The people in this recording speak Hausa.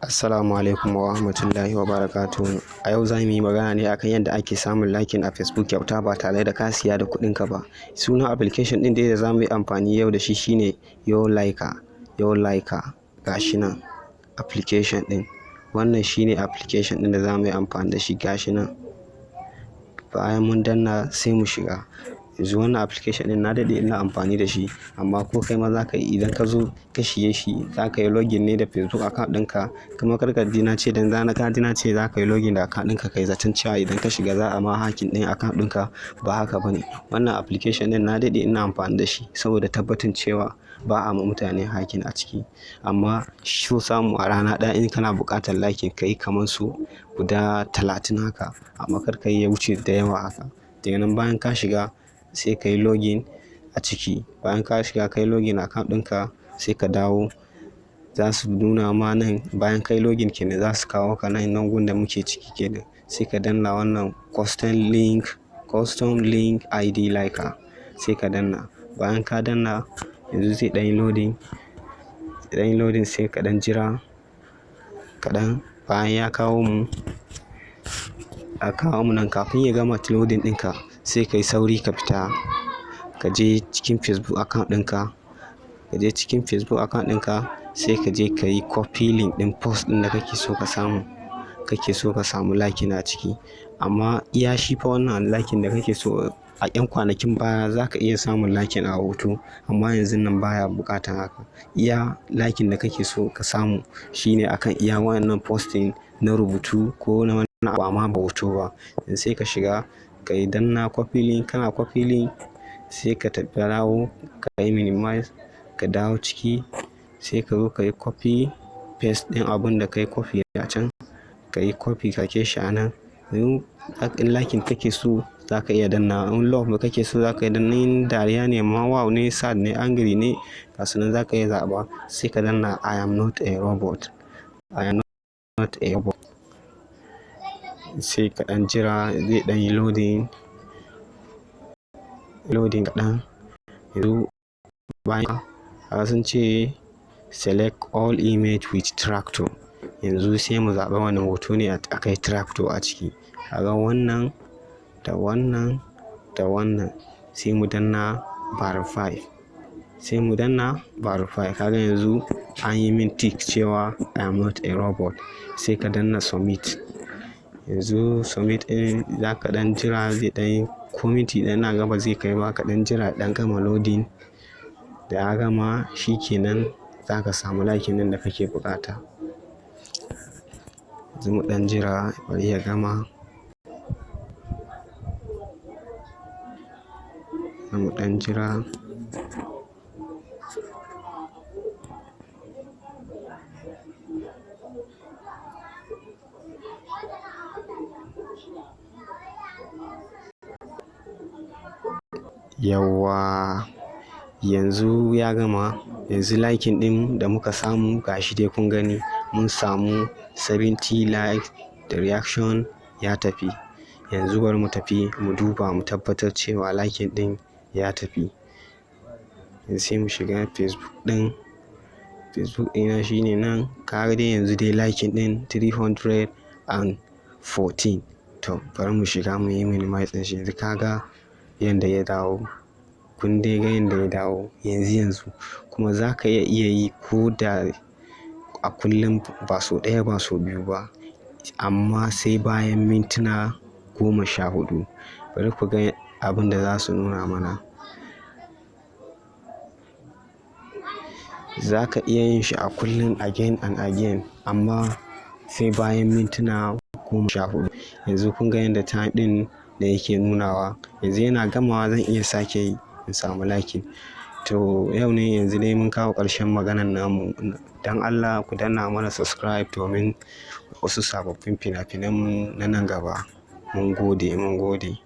Assalamu alaikum wa rahmatullahi wa barakatuhu. A yau za mu yi magana ne akan yadda ake samun liking a Facebook kyauta ba tare da ka siya da kuɗinka ba. Sunan application ɗin da za mu yi amfani yau da shi shine YoLiker. YoLiker gashi nan application ɗin. Wannan shine application ɗin da za mu yi amfani da shi gashi nan. Bayan mun danna sai mu shiga. Yanzu wannan application ɗin na daɗe ina amfani da shi, amma ko kai ma za ka yi idan ka zo ka shiye shi za ka yi login ne da Facebook account ɗinka. Kuma kar ka ji na ce dan ka ji na ce za ka yi login da account ɗinka kai zaton cewa idan ka shiga za a ma hacking ɗin account ɗinka. Ba haka ba ne. Wannan application ɗin na daɗe ina amfani da shi saboda tabbatin cewa ba a ma mutane hacking a ciki. Amma so samu a rana ɗaya in kana buƙatar liking ka yi kamar su guda 30 haka, amma kar ka yi ya wuce da yawa haka. Daga nan bayan ka shiga sai ka yi login a ciki. Bayan ka shiga ka yi login account ɗinka sai ka dawo. Za su nuna ma nan bayan ka yi login kenan za su kawo ka nan gun da muke ciki kenan. Sai ka danna wannan custom link ID liker sai ka danna. Bayan ka danna yanzu zai ɗan yi loading sai ka ɗan jira kaɗan. Bayan ya kawo mu nan, kafin ya gama loading ɗinka sai ka yi sauri ka fita ka je cikin Facebook account ɗinka. Sai ka je ka yi copy link ɗin post ɗin da kake so ka samu liking a ciki. Amma iya shi fa wannan liking da kake so a 'yan kwanakin baya za ka iya samun liking a hoto, amma yanzun nan baya buƙatar haka. Iya liking da kake so ka samu shine akan iya wannan posting na rubutu ko na wani abu amma ba hoto ba. Sai ka shiga ka yi danna copy link. Kana copy link sai ka dawo ka yi minimize ka dawo ciki. Sai ka zo ka yi copy paste ɗin abun da ka yi copy a can. Ka yi copy ka kai shi a nan. In liking kake so za ka iya danna. In love kake so za ka iya danna. In dariya ne, ma wow ne, sad ne, angry ne, gasu nan za ka iya zaɓa. Sai ka danna I am not a robot. Sai ka ɗan jira zai ɗan yi loading kaɗan. Yanzu bayan sun ce select all image with tractor. Yanzu sai mu zaɓa wani hoto ne akai tractor a ciki. Kaga wannan da wannan da wannan. Sai mu danna verify. Kaga yanzu an yi min tick cewa I am not a robot. Sai ka danna submit. Yanzu submit ɗin za ka ɗan jira zai ɗan yi ko minti ɗaya ina ga ba zai kai ba. Ka ɗan jira ɗan gama loading. Da ya gama shi kenan za ka samu liking ɗin da kake buƙata. Yanzu mu ɗan jira bari ya gama. Mu ɗan jira. Yawwa yanzu ya gama. Yanzu liking ɗin da muka samu gashi dai kun gani mun samu 70 likes da reaction ya tafi. Yanzu bari mu tafi mu duba mu tabbatar cewa liking ɗin ya tafi. Sai mu shiga Facebook ɗina shine nan. Kaga dai yanzu dai liking ɗin 314. To bari mu shiga mu yi minimize ɗin shi. Yanzu kaga yanda ya dawo. Kun dai ga yanda ya dawo yanzu. Kuma za ka iya yi ko da a kullum ba sau ɗaya ba sau biyu ba, amma sai bayan mintuna 14. Bari ku ga abin da za su nuna mana. Za ka iya yin shi a kullum again and again, amma sai bayan mintuna 14. Yanzu kun ga yanda time ɗin da yake nunawa. Yanzu yana gamawa zan iya sake yi in samu liking. To yau ne yanzu dai mun kawo ƙarshen maganan namu. Dan Allah ku danna mana subscribe domin wasu sababbin fina-finan mu na nan gaba. Mun gode.